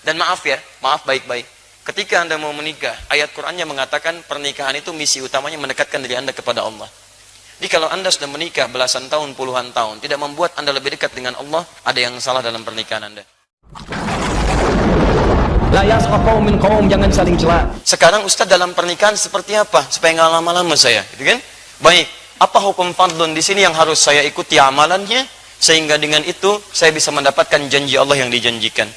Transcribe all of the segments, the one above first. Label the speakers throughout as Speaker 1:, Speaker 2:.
Speaker 1: Dan maaf ya, maaf baik-baik. Ketika Anda mau menikah, ayat Qur'annya mengatakan pernikahan itu misi utamanya mendekatkan diri Anda kepada Allah. Jadi kalau Anda sudah menikah belasan tahun, puluhan tahun, tidak membuat Anda lebih dekat dengan Allah, ada yang salah dalam pernikahan Anda.
Speaker 2: La yasqa qaumin qaum, jangan saling cela.
Speaker 1: Sekarang Ustaz dalam pernikahan seperti apa? Supaya nggak lama-lama saya, gitu kan? Baik, apa hukum fardun di sini yang harus saya ikuti amalannya sehingga dengan itu saya bisa mendapatkan janji Allah yang dijanjikan.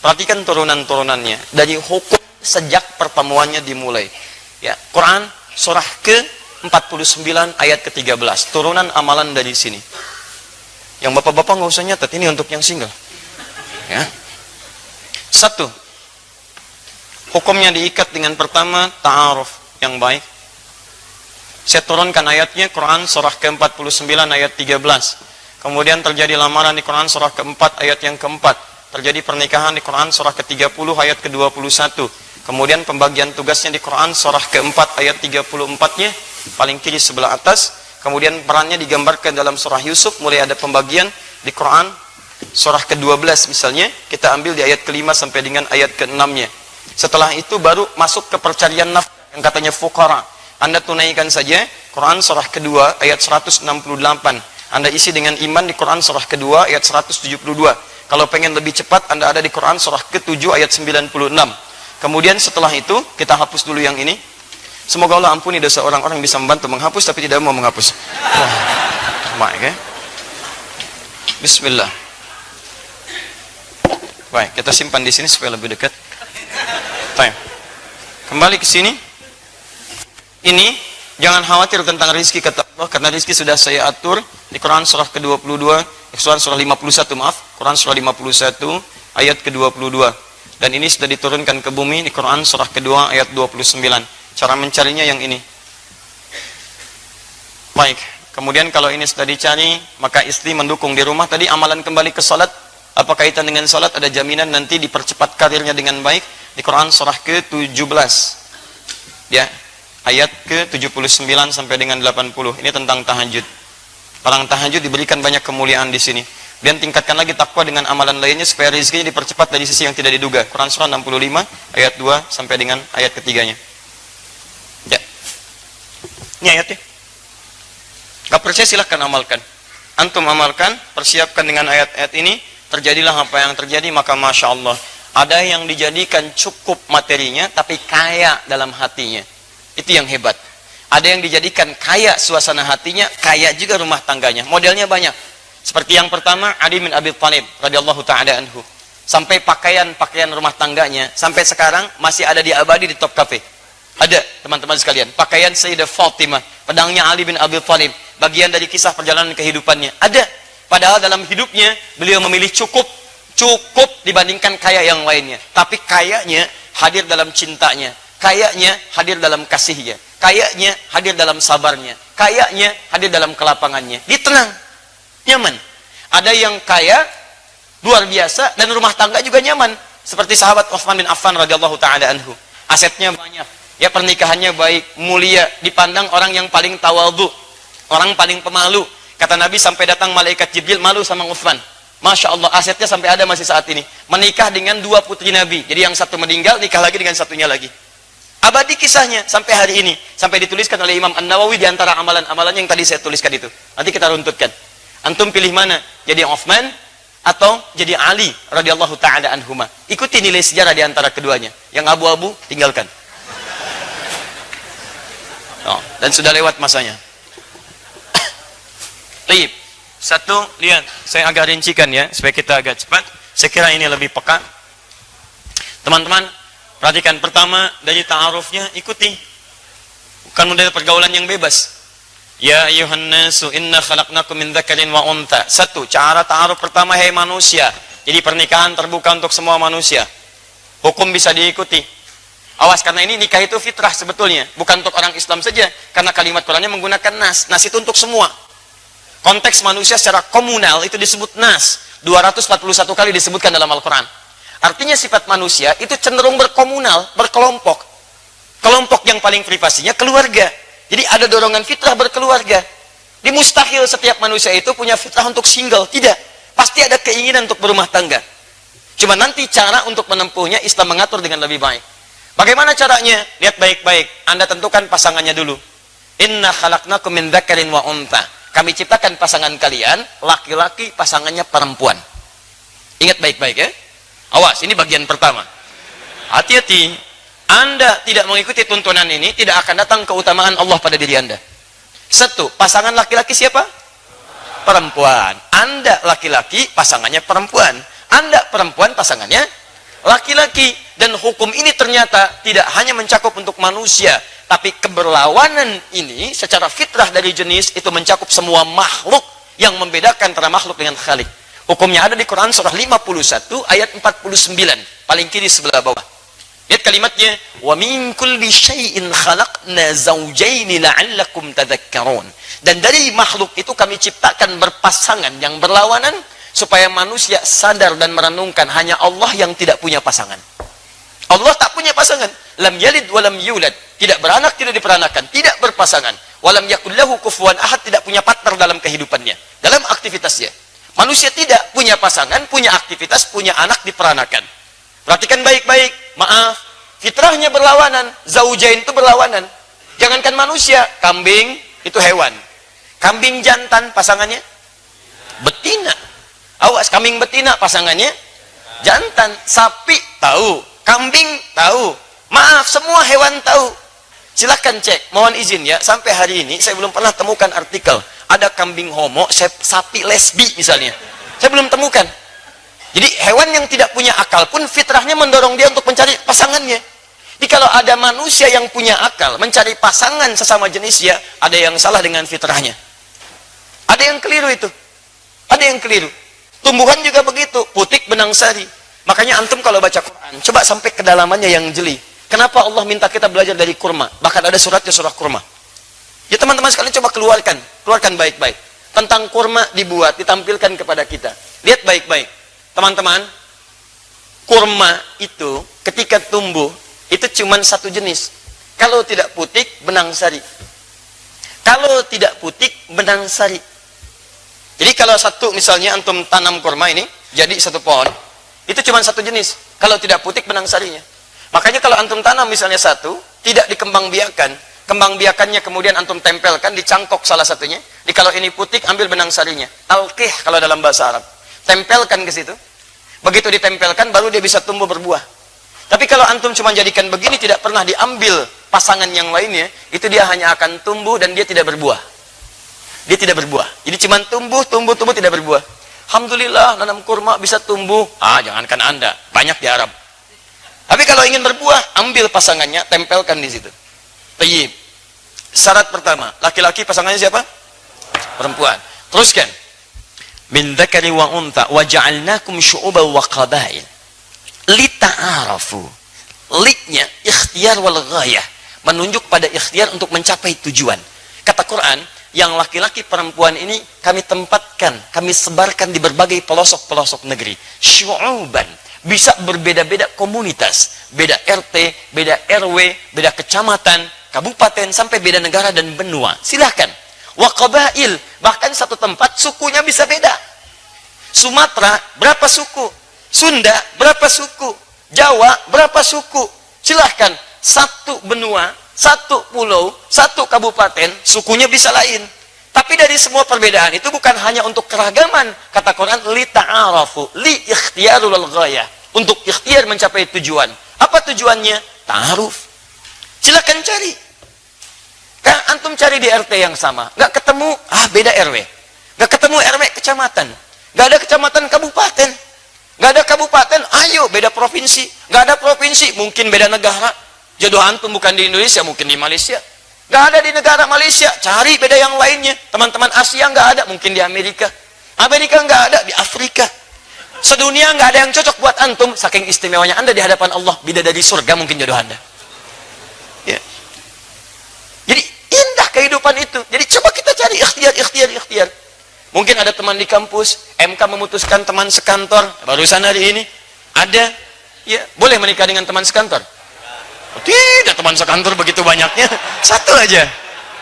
Speaker 1: Perhatikan turunan-turunannya dari hukum sejak pertemuannya dimulai. Ya, Quran surah ke-49 ayat ke-13. Turunan amalan dari sini. Yang bapak-bapak nggak usah nyatet, ini untuk yang single. Ya. 1. Hukumnya diikat dengan pertama ta'aruf yang baik. Saya turunkan ayatnya Quran surah ke-49 ayat 13. Kemudian terjadi lamaran di Quran surah ke-4 ayat yang ke-4. Terjadi pernikahan di Quran surah ke-30 ayat ke-21. Kemudian pembagian tugasnya di Quran surah ke-4 ayat 34-nya paling kiri sebelah atas. Kemudian perannya digambarkan dalam surah Yusuf, mulai ada pembagian di Quran surah ke-12 misalnya, kita ambil di ayat ke-5 sampai dengan ayat ke-6-nya. Setelah itu baru masuk ke percarian nafkah yang katanya fuqara. Anda tunaikan saja Quran surah kedua ayat 168. Anda isi dengan iman di Quran surah kedua ayat 172. Kalau pengen lebih cepat, Anda ada di Quran surah ke-7 ayat 96. Kemudian setelah itu, kita hapus dulu yang ini. Semoga Allah ampuni dosa orang-orang yang bisa membantu menghapus, tapi tidak mau menghapus. Baik, ya. Bismillah. Baik, kita simpan di sini supaya lebih dekat. Baik. Kembali ke sini. Ini, jangan khawatir tentang rizki kata Allah, karena rizki sudah saya atur di Quran surah ke-22, surah 51 maaf, Quran surah 51 ayat ke-22. Dan ini sudah diturunkan ke bumi di Quran surah kedua ayat 29. Cara mencarinya yang ini. Baik, kemudian kalau ini sudah dicari, maka istri mendukung di rumah. Tadi amalan kembali ke salat, apa kaitan dengan salat? Ada jaminan nanti dipercepat karirnya dengan baik di Quran surah ke-17. Ya, ayat ke-79 sampai dengan 80. Ini tentang tahajud. Orang tahajud diberikan banyak kemuliaan di sini. Dan tingkatkan lagi takwa dengan amalan lainnya supaya rezekinya dipercepat dari sisi yang tidak diduga. Quran surah 65 ayat 2 sampai dengan ayat ketiganya. Ya. Ini ayatnya. Gak percaya silahkan amalkan. Antum amalkan, persiapkan dengan ayat-ayat ini. Terjadilah apa yang terjadi, maka Masya Allah. Ada yang dijadikan cukup materinya, tapi kaya dalam hatinya. Itu yang hebat. Ada yang dijadikan kaya suasana hatinya, kaya juga rumah tangganya. Modelnya banyak. Seperti yang pertama, Ali bin Abi Thalib radhiyallahu ta'ala anhu. Sampai pakaian rumah tangganya, sampai sekarang masih ada di abadi di Top Cafe. Ada, teman-teman sekalian. Pakaian Sayyidah Fatimah, pedangnya Ali bin Abi Thalib. Bagian dari kisah perjalanan kehidupannya. Ada. Padahal dalam hidupnya, beliau memilih cukup dibandingkan kaya yang lainnya. Tapi kayanya hadir dalam cintanya. Kayaknya hadir dalam kasihnya. Kayaknya hadir dalam sabarnya. Kayaknya hadir dalam kelapangannya. Dia tenang, nyaman. Ada yang kaya, luar biasa, dan rumah tangga juga nyaman. Seperti sahabat Utsman bin Affan radhiyallahu ta'ala anhu. Asetnya banyak. Ya, pernikahannya baik, mulia, dipandang orang yang paling tawadhu, orang paling pemalu. Kata Nabi sampai datang malaikat Jibril malu sama Utsman. Masya Allah, asetnya sampai ada masih saat ini. Menikah dengan 2 putri Nabi. Jadi yang satu meninggal, nikah lagi dengan satunya lagi. Abadi kisahnya sampai hari ini. Sampai dituliskan oleh Imam An-Nawawi di antara amalan-amalan yang tadi saya tuliskan itu. Nanti kita runtutkan. Antum pilih mana? Jadi Utsman atau jadi Ali radhiyallahu ta'ala anhuma. Ikuti nilai sejarah di antara keduanya. Yang abu-abu tinggalkan. Oh, dan sudah lewat masanya. Baik. Satu, lihat. Saya agak rincikan ya, supaya kita agak cepat. Saya kira ini lebih peka. Teman-teman, perhatikan. Pertama, dari ta'arufnya, ikuti. Bukan model pergaulan yang bebas. Ya ayuhan nasu inna khalaqnakum min dzakarin wa untha. Satu, cara ta'aruf pertama, hai manusia. Jadi pernikahan terbuka untuk semua manusia. Hukum bisa diikuti. Awas, karena ini nikah itu fitrah sebetulnya. Bukan untuk orang Islam saja. Karena kalimat Qurannya menggunakan nas. Nas itu untuk semua. Konteks manusia secara komunal itu disebut nas. 241 kali disebutkan dalam Al-Quran. Artinya sifat manusia itu cenderung berkomunal, berkelompok. Kelompok yang paling privasinya keluarga. Jadi ada dorongan fitrah berkeluarga. Di mustahil setiap manusia itu punya fitrah untuk single. Tidak. Pasti ada keinginan untuk berumah tangga. Cuma nanti cara untuk menempuhnya Islam mengatur dengan lebih baik. Bagaimana caranya? Lihat baik-baik. Anda tentukan pasangannya dulu. Inna khalaqnakum min dzakarin wa untha. Kami ciptakan pasangan kalian, laki-laki, pasangannya perempuan. Ingat baik-baik ya. Awas, ini bagian pertama. Hati-hati. Anda tidak mengikuti tuntunan ini, tidak akan datang keutamaan Allah pada diri Anda. Satu, pasangan laki-laki siapa? Perempuan. Anda laki-laki, pasangannya perempuan. Anda perempuan, pasangannya laki-laki. Dan hukum ini ternyata tidak hanya mencakup untuk manusia, tapi keberlawanan ini secara fitrah dari jenis itu mencakup semua makhluk, yang membedakan antara makhluk dengan khalik. Hukumnya ada di Quran surah 51 ayat 49, paling kiri sebelah bawah. Lihat kalimatnya, wa min kulli syai'in khalaqna zawjaini la'allakum tadhakkarun. Dan dari makhluk itu kami ciptakan berpasangan yang berlawanan supaya manusia sadar dan merenungkan hanya Allah yang tidak punya pasangan. Allah tak punya pasangan. Lam yalid wa lam yulad. Tidak beranak, tidak diperanakan, tidak berpasangan. Wa lam yakul lahu kufuwan ahad, tidak punya partner dalam kehidupannya, dalam aktivitasnya. Manusia tidak punya pasangan, punya aktivitas, punya anak diperanakan. Perhatikan baik-baik. Maaf, fitrahnya berlawanan. Zaujain itu berlawanan. Jangankan manusia, kambing itu hewan. Kambing jantan pasangannya betina. Awas, kambing betina pasangannya jantan. Sapi tahu, kambing tahu. Maaf, semua hewan tahu. Silakan cek. Mohon izin ya, sampai hari ini saya belum pernah temukan artikel ada kambing homo, sapi lesbi misalnya. Saya belum temukan. Jadi hewan yang tidak punya akal pun fitrahnya mendorong dia untuk mencari pasangannya. Jadi kalau ada manusia yang punya akal mencari pasangan sesama jenisnya, ada yang salah dengan fitrahnya. Ada yang keliru itu. Ada yang keliru. Tumbuhan juga begitu, putik benang sari. Makanya antum kalau baca Quran, coba sampai kedalamannya yang jeli. Kenapa Allah minta kita belajar dari kurma? Bahkan ada suratnya, surah kurma. Ya teman-teman sekalian, coba keluarkan baik-baik. Tentang kurma dibuat, ditampilkan kepada kita. Lihat baik-baik. Teman-teman, kurma itu ketika tumbuh, itu cuma satu jenis. Kalau tidak putik, benang sari. Kalau tidak putik, benang sari. Jadi kalau satu, misalnya antum tanam kurma ini, jadi satu pohon, itu cuma satu jenis. Kalau tidak putik, benang sarinya. Makanya kalau antum tanam misalnya satu, tidak dikembang biakan, kembang biakannya kemudian antum tempelkan, dicangkok salah satunya. Jadi kalau ini putik, ambil benang sarinya. Talqih kalau dalam bahasa Arab. Tempelkan ke situ. Begitu ditempelkan, baru dia bisa tumbuh berbuah. Tapi kalau antum cuma jadikan begini, tidak pernah diambil pasangan yang lainnya, itu dia hanya akan tumbuh dan dia tidak berbuah. Dia tidak berbuah. Jadi cuma tumbuh, tidak berbuah. Alhamdulillah, nanam kurma bisa tumbuh. Jangankan Anda, banyak di Arab. Tapi kalau ingin berbuah, ambil pasangannya, tempelkan di situ. Tayyib. Syarat pertama, laki-laki pasangannya siapa? Perempuan. Teruskan. Min dzakari wa untha wa ja'alnakum syu'uban wa qabail lita'arafu. Liknya ikhtiar wal ghayah, menunjuk pada ikhtiar untuk mencapai tujuan. Kata Quran, yang laki-laki perempuan ini kami tempatkan, kami sebarkan di berbagai pelosok-pelosok negeri. Syu'uban, bisa berbeda-beda komunitas, beda RT, beda RW, beda kecamatan, kabupaten, sampai beda negara dan benua. Silahkan. Wa qabail, bahkan satu tempat sukunya bisa beda. Sumatera berapa suku, Sunda berapa suku, Jawa berapa suku. Silahkan, satu benua, satu pulau, satu kabupaten, sukunya bisa lain. Tapi dari semua perbedaan itu bukan hanya untuk keragaman. Kata Quran, li ta'arafu, li ikhtiyarul ghayah, untuk ikhtiar mencapai tujuan. Apa tujuannya? Ta'aruf. Silakan cari. Kan antum cari di RT yang sama, nggak ketemu, beda RW. Nggak ketemu RW kecamatan, nggak ada kecamatan kabupaten, nggak ada kabupaten, ayo beda provinsi, nggak ada provinsi, mungkin beda negara. Jodoh antum bukan di Indonesia, mungkin di Malaysia. Nggak ada di negara Malaysia, cari beda yang lainnya. Teman-teman Asia nggak ada, mungkin di Amerika. Amerika nggak ada, di Afrika. Sedunia nggak ada yang cocok buat antum, saking istimewanya Anda di hadapan Allah. Bidadari surga mungkin jodoh Anda. Ya. Jadi indah kehidupan itu. Jadi coba kita cari ikhtiar. Mungkin ada teman di kampus, MK memutuskan teman sekantor, barusan hari ini ada, ya boleh menikah dengan teman sekantor? Tidak, teman sekantor begitu banyaknya, satu aja,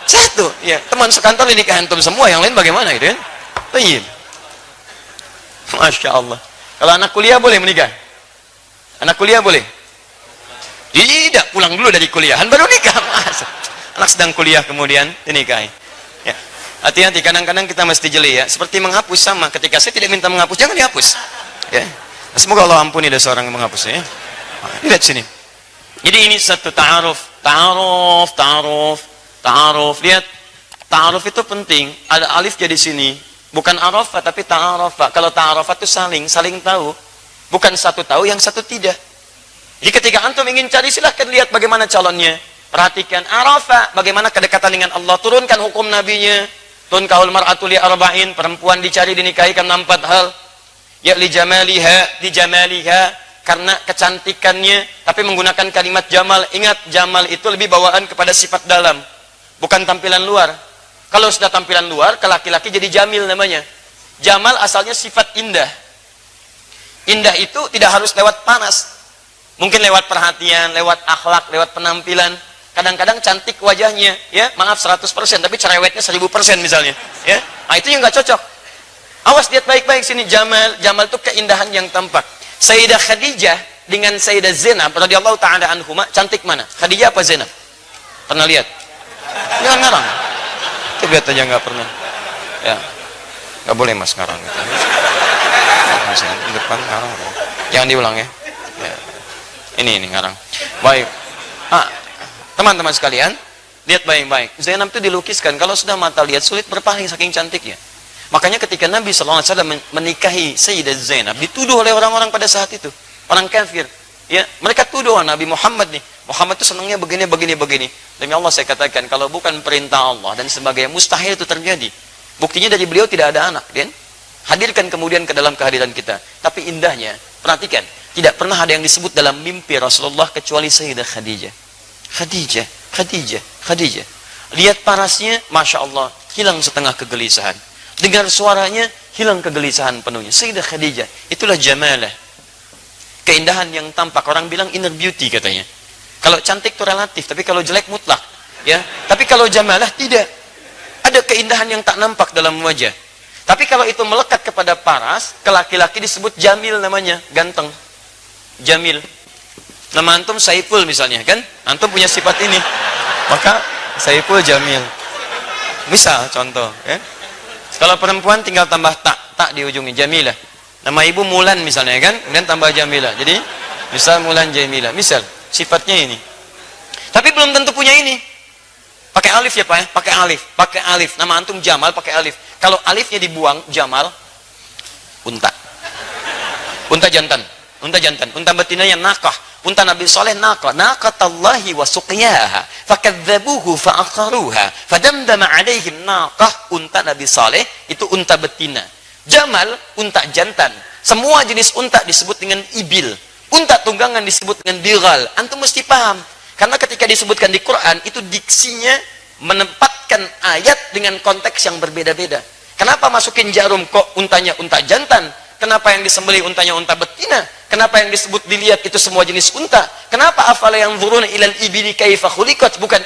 Speaker 1: satu, ya teman sekantor dinikah antum semua, yang lain bagaimana gitu kan? Baik. Masya Allah. Kalau anak kuliah boleh menikah? Anak kuliah boleh? Tidak, pulang dulu dari kuliahan baru nikah. Mas. Anak sedang kuliah kemudian dinikahi. Ya. Hati-hati, kadang-kadang kita mesti jeli ya. Seperti menghapus sama, ketika saya tidak minta menghapus, jangan dihapus. Ya. Semoga Allah ampuni dosa orang yang menghapusnya. Ya. Lihat sini. Jadi ini satu ta'aruf. Ta'aruf. Lihat, ta'aruf itu penting. Ada alif jadi sini. Bukan arafa tapi ta'arafa. Kalau ta'arafa itu saling tahu. Bukan satu tahu, yang satu tidak. Jadi ketika antum ingin cari, silahkan lihat bagaimana calonnya. Perhatikan arafa, bagaimana kedekatan dengan Allah. Turunkan hukum nabinya. Tunkahul mar'atu li arba'in, perempuan dicari dinikahi karena 4 hal. Ya li jamaliha, karena kecantikannya, tapi menggunakan kalimat jamal. Ingat, jamal itu lebih bawaan kepada sifat dalam, bukan tampilan luar. Kalau sudah tampilan luar, ke laki-laki jadi jamil namanya. Jamal asalnya sifat indah. Indah itu tidak harus lewat panas. Mungkin lewat perhatian, lewat akhlak, lewat penampilan. Kadang-kadang cantik wajahnya, ya, maaf 100%, tapi cerewetnya 1000% misalnya, ya. Nah, itu yang nggak cocok. Awas, lihat baik-baik sini, jamal itu keindahan yang tampak. Sayyidah Khadijah dengan Sayyidah Zainab radhiyallahu taala anhuma, cantik mana? Khadijah apa Zainab? Pernah lihat? Jangan ngarang. Itu lihat aja nggak pernah. Ya. Nggak boleh Mas ngarang gitu. Mas, depan ngarang. Jangan diulang ya. Ya. Ini ngarang. Baik. Teman-teman sekalian, lihat baik-baik. Zainab itu dilukiskan, kalau sudah mata lihat sulit berpaling saking cantiknya. Makanya ketika Nabi SAW menikahi Sayyidah Zainab, dituduh oleh orang-orang pada saat itu, orang kafir. Ya, mereka tuduh Nabi Muhammad nih. Muhammad itu senangnya begini. Demi Allah saya katakan, kalau bukan perintah Allah dan sebagainya, mustahil itu terjadi. Buktinya dari beliau tidak ada anak, kan? Hadirkan kemudian ke dalam kehadiran kita. Tapi indahnya, perhatikan, tidak pernah ada yang disebut dalam mimpi Rasulullah kecuali Sayyidah Khadijah. Lihat parasnya, Masya Allah, hilang setengah kegelisahan. Dengar suaranya, hilang kegelisahan penuhnya. Sayyidah Khadijah, itulah jamalah. Keindahan yang tampak. Orang bilang inner beauty katanya. Kalau cantik itu relatif, tapi kalau jelek mutlak. Ya. Tapi kalau jamalah tidak. Ada keindahan yang tak nampak dalam wajah. Tapi kalau itu melekat kepada paras, ke laki-laki disebut jamil namanya, ganteng. Jamil. Nama antum Saiful misalnya, kan? Antum punya sifat ini. Maka Saiful Jamil. Misal contoh, ya. Kalau perempuan tinggal tambah tak di ujungnya, Jamilah. Nama ibu Mulan misalnya, kan? Kemudian tambah Jamilah. Jadi, misal Mulan Jamilah. Misal, sifatnya ini. Tapi belum tentu punya ini. Pakai alif ya, Pak ya? Pakai alif. Nama antum Jamal pakai alif. Kalau alifnya dibuang, Jamal, unta. Unta jantan. Unta betinanya nakah. Unta Nabi Saleh naqatallahi wa suqiyaha fakadzabuhu fa'aqaruha fadamdama alaihim naqah. Unta Nabi Saleh itu unta betina. Jamal unta jantan. Semua jenis unta disebut dengan ibil. Unta tunggangan disebut dengan bighal. Antum mesti paham. Karena ketika disebutkan di Quran itu diksinya menempatkan ayat dengan konteks yang berbeda-beda. Kenapa masukin jarum kok untanya unta jantan? Kenapa yang disembelih untanya unta betina? Kenapa yang disebut dilihat itu semua jenis unta? Kenapa afala yanzuruna ilal ibili kaifa khuliqat, bukan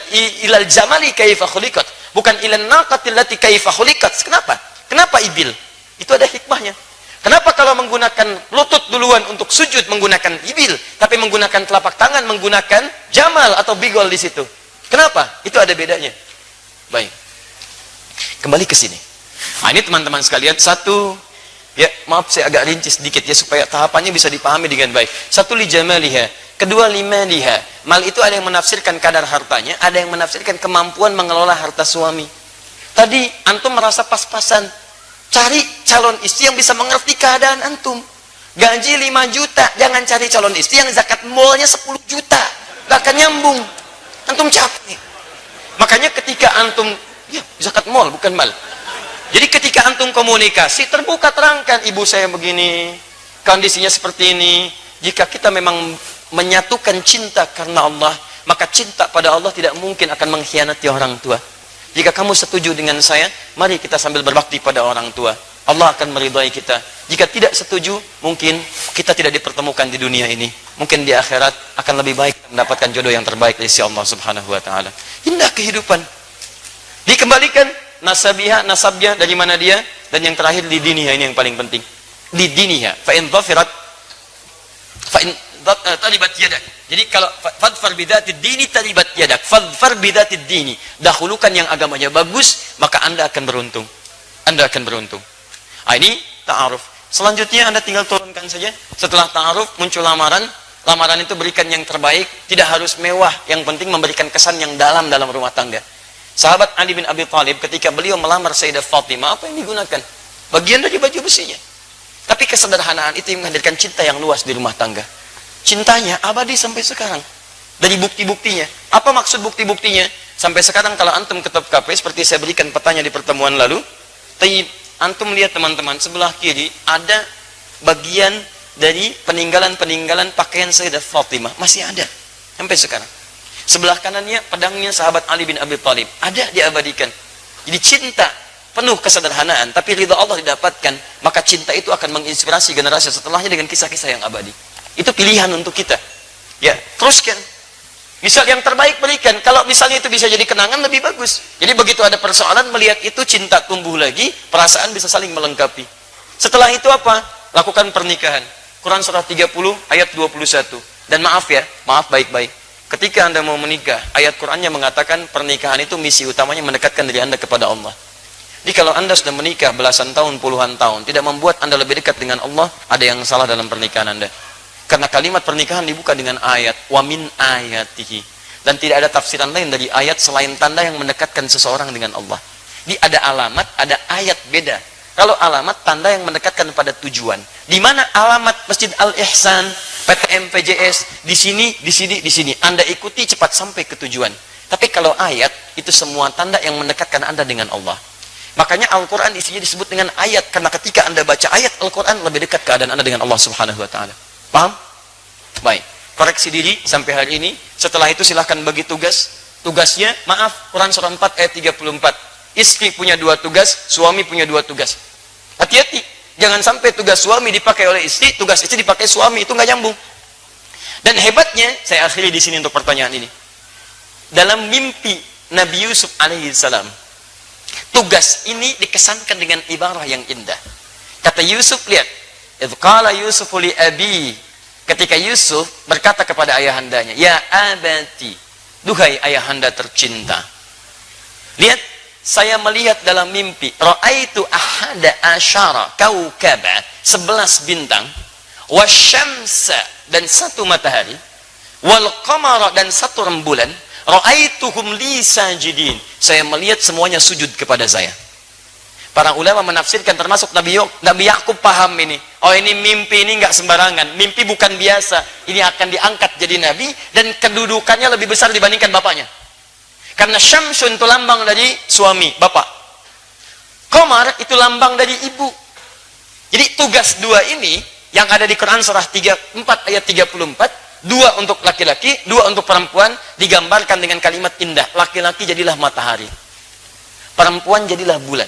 Speaker 1: ilal jamali kaifa khuliqat, bukan ilal naqati allati kaifa khuliqat? Kenapa ibil? Itu ada hikmahnya. Kenapa kalau menggunakan lutut duluan untuk sujud menggunakan ibil, tapi menggunakan telapak tangan menggunakan jamal atau bigol di situ? Kenapa? Itu ada bedanya. Baik. Kembali ke sini. Nah, ini teman-teman sekalian, satu, ya, maaf saya agak rinci sedikit ya supaya tahapannya bisa dipahami dengan baik. Satu, li jamaliha. Kedua, limaliha. Mal itu ada yang menafsirkan kadar hartanya, ada yang menafsirkan kemampuan mengelola harta suami. Tadi antum merasa pas-pasan. Cari calon istri yang bisa mengerti keadaan antum. Gaji 5 juta, jangan cari calon istri yang zakat malnya 10 juta. Gak akan nyambung. Antum capek. Makanya ketika antum, ya, zakat mal bukan mal. Jadi ketika antum komunikasi, terbuka terangkan, ibu saya begini, kondisinya seperti ini. Jika kita memang menyatukan cinta karena Allah, maka cinta pada Allah tidak mungkin akan mengkhianati orang tua. Jika kamu setuju dengan saya, mari kita sambil berbakti pada orang tua. Allah akan meridhai kita. Jika tidak setuju, mungkin kita tidak dipertemukan di dunia ini. Mungkin di akhirat akan lebih baik mendapatkan jodoh yang terbaik dari Allah Subhanahu wa taala. Indah kehidupan. Dikembalikan nasabnya dari mana dia, dan yang terakhir di diniha, ini yang paling penting. Di diniha, fa in talibat yadak. Jadi kalau fadfar bidatid dini talibat yadak. Fadfar bidatid dini. Dahulukan yang agamanya bagus, maka Anda akan beruntung. Anda akan beruntung. Ini ta'aruf. Selanjutnya Anda tinggal turunkan saja. Setelah ta'aruf muncul lamaran. Lamaran itu berikan yang terbaik, tidak harus mewah, yang penting memberikan kesan yang dalam rumah tangga. Sahabat Ali bin Abi Thalib ketika beliau melamar Sayyidah Fatimah, apa yang digunakan? Bagian dari baju besinya. Tapi kesederhanaan itu yang menghadirkan cinta yang luas di rumah tangga. Cintanya abadi sampai sekarang. Dari bukti-buktinya. Apa maksud bukti-buktinya? Sampai sekarang kalau antum ke top cafe, seperti saya berikan petanya di pertemuan lalu, antum lihat teman-teman, sebelah kiri ada bagian dari peninggalan-peninggalan pakaian Sayyidah Fatimah. Masih ada. Sampai sekarang. Sebelah kanannya pedangnya sahabat Ali bin Abi Thalib. Ada diabadikan. Jadi cinta penuh kesederhanaan, tapi ridha Allah didapatkan, maka cinta itu akan menginspirasi generasi setelahnya dengan kisah-kisah yang abadi. Itu pilihan untuk kita. Ya, teruskan. Misal yang terbaik berikan. Kalau misalnya itu bisa jadi kenangan, lebih bagus. Jadi begitu ada persoalan, melihat itu cinta tumbuh lagi, perasaan bisa saling melengkapi. Setelah itu apa? Lakukan pernikahan. Quran surah 30 ayat 21. Dan maaf ya, maaf baik-baik. Ketika Anda mau menikah, ayat Qurannya mengatakan pernikahan itu misi utamanya mendekatkan diri Anda kepada Allah. Jadi kalau Anda sudah menikah belasan tahun, puluhan tahun, tidak membuat Anda lebih dekat dengan Allah, ada yang salah dalam pernikahan Anda. Karena kalimat pernikahan dibuka dengan ayat, wa min ayatihi. Dan tidak ada tafsiran lain dari ayat selain tanda yang mendekatkan seseorang dengan Allah. Jadi ada alamat, ada ayat beda. Kalau alamat, tanda yang mendekatkan pada tujuan. Di mana alamat Masjid Al-Ihsan, PTM, PJS, di sini, di sini, di sini. Anda ikuti cepat sampai ke tujuan. Tapi kalau ayat, itu semua tanda yang mendekatkan Anda dengan Allah. Makanya Al-Quran isinya disebut dengan ayat. Karena ketika Anda baca ayat Al-Quran, lebih dekat keadaan Anda dengan Allah Subhanahu Wa Ta'ala. Paham? Baik. Koreksi diri sampai hari ini. Setelah itu silahkan bagi tugas. Tugasnya, maaf, Quran surah 4 ayat 34. Istri punya 2 tugas, suami punya 2 tugas. Hati-hati, jangan sampai tugas suami dipakai oleh istri, tugas istri dipakai suami, itu nggak nyambung. Dan hebatnya, saya akhiri di sini untuk pertanyaan ini. Dalam mimpi Nabi Yusuf alaihissalam, tugas ini dikesankan dengan ibarah yang indah. Kata Yusuf, lihat, idh qala Yusufu li abi, ketika Yusuf berkata kepada ayahandanya, ya abati, duhai ayahanda tercinta. Lihat, saya melihat dalam mimpi, ra'aitu ahada asyara kaukaba, 11 bintang, wasyamsa, dan 1 matahari, wal qamara, dan 1 rembulan, ra'aituhum li sajidin. Saya melihat semuanya sujud kepada saya. Para ulama menafsirkan, termasuk Nabi Yakub paham ini. Oh, ini mimpi, ini enggak sembarangan. Mimpi bukan biasa. Ini akan diangkat jadi nabi, dan kedudukannya lebih besar dibandingkan bapaknya. Karena Syamsun itu lambang dari suami, bapak. Qamar itu lambang dari ibu. Jadi tugas 2 ini yang ada di Quran surah 4 ayat 34, 2 untuk laki-laki, 2 untuk perempuan, digambarkan dengan kalimat indah. Laki-laki jadilah matahari, perempuan jadilah bulan.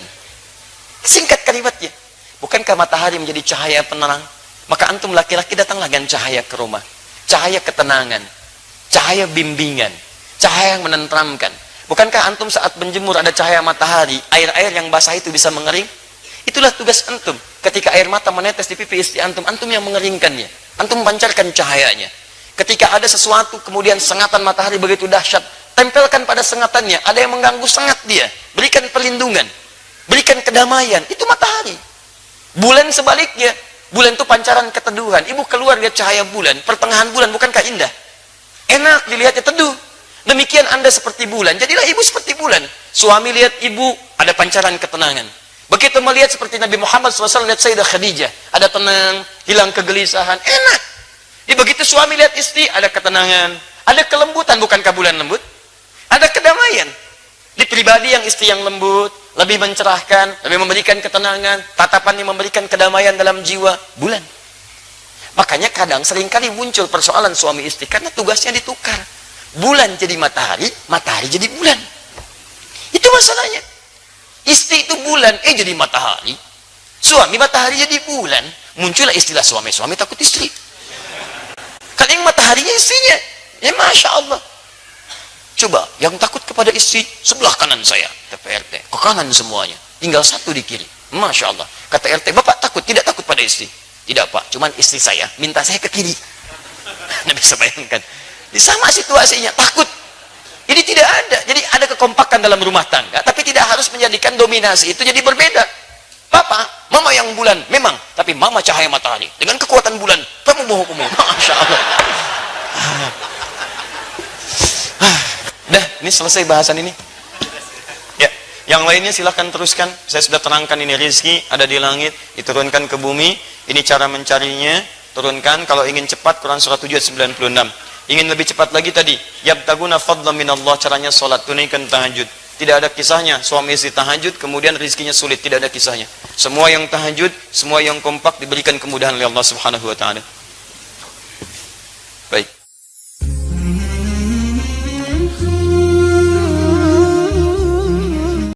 Speaker 1: Singkat kalimatnya. Bukankah matahari menjadi cahaya penerang? Maka antum laki-laki datanglah dengan cahaya ke rumah. Cahaya ketenangan, cahaya bimbingan, cahaya yang menenteramkan. Bukankah antum saat menjemur ada cahaya matahari, air-air yang basah itu bisa mengering? Itulah tugas antum. Ketika air mata menetes di pipi istri antum, antum yang mengeringkannya. Antum pancarkan cahayanya. Ketika ada sesuatu, kemudian sengatan matahari begitu dahsyat, tempelkan pada sengatannya. Ada yang mengganggu sengat dia, berikan perlindungan, berikan kedamaian. Itu matahari. Bulan sebaliknya, bulan itu pancaran keteduhan. Ibu keluar lihat cahaya bulan, pertengahan bulan, bukankah indah? Enak dilihatnya, teduh. Demikian Anda seperti bulan, jadilah ibu seperti bulan. Suami lihat ibu, ada pancaran ketenangan. Begitu melihat seperti Nabi Muhammad SAW lihat Sayyidah Khadijah, ada tenang, hilang kegelisahan, enak. Jadi begitu suami lihat istri, ada ketenangan, ada kelembutan. Bukankah bulan lembut? Ada kedamaian. Di pribadi yang istri yang lembut, lebih mencerahkan, lebih memberikan ketenangan, tatapan yang memberikan kedamaian dalam jiwa, bulan. Makanya kadang seringkali muncul persoalan suami istri karena tugasnya ditukar. Bulan jadi matahari, matahari jadi bulan. Itu masalahnya. Istri itu bulan, jadi matahari. Suami matahari jadi bulan. Muncullah istilah suami-suami takut istri. Kan yang mataharinya istrinya. Ya Masya Allah. Coba, yang takut kepada istri, sebelah kanan saya. Kata RT, ke kanan semuanya. Tinggal 1 di kiri. Masya Allah. Kata RT, Bapak takut, tidak takut pada istri? Tidak Pak, cuman istri saya minta saya ke kiri. Anda bisa bayangkan. Di sama situasinya, takut. Jadi tidak ada. Jadi ada kekompakan dalam rumah tangga, tapi tidak harus menjadikan dominasi itu jadi berbeda. Papa, mama yang bulan, memang. Tapi mama cahaya matahari. Dengan kekuatan bulan, kamu bohong. Masya Allah. Dah, ini selesai bahasan ini. Ya, yang lainnya silahkan teruskan. Saya sudah terangkan ini rizki ada di langit, diturunkan ke bumi. Ini cara mencarinya. Turunkan. Kalau ingin cepat, Quran surah 7 ayat 96. Ingin lebih cepat lagi tadi, yabtaguna fadlan minallah, caranya salat, tunaikan tahajud. Tidak ada kisahnya suami istri tahajud kemudian rizkinya sulit, tidak ada kisahnya. Semua yang tahajud, semua yang kompak diberikan kemudahan oleh Allah Subhanahu wa taala.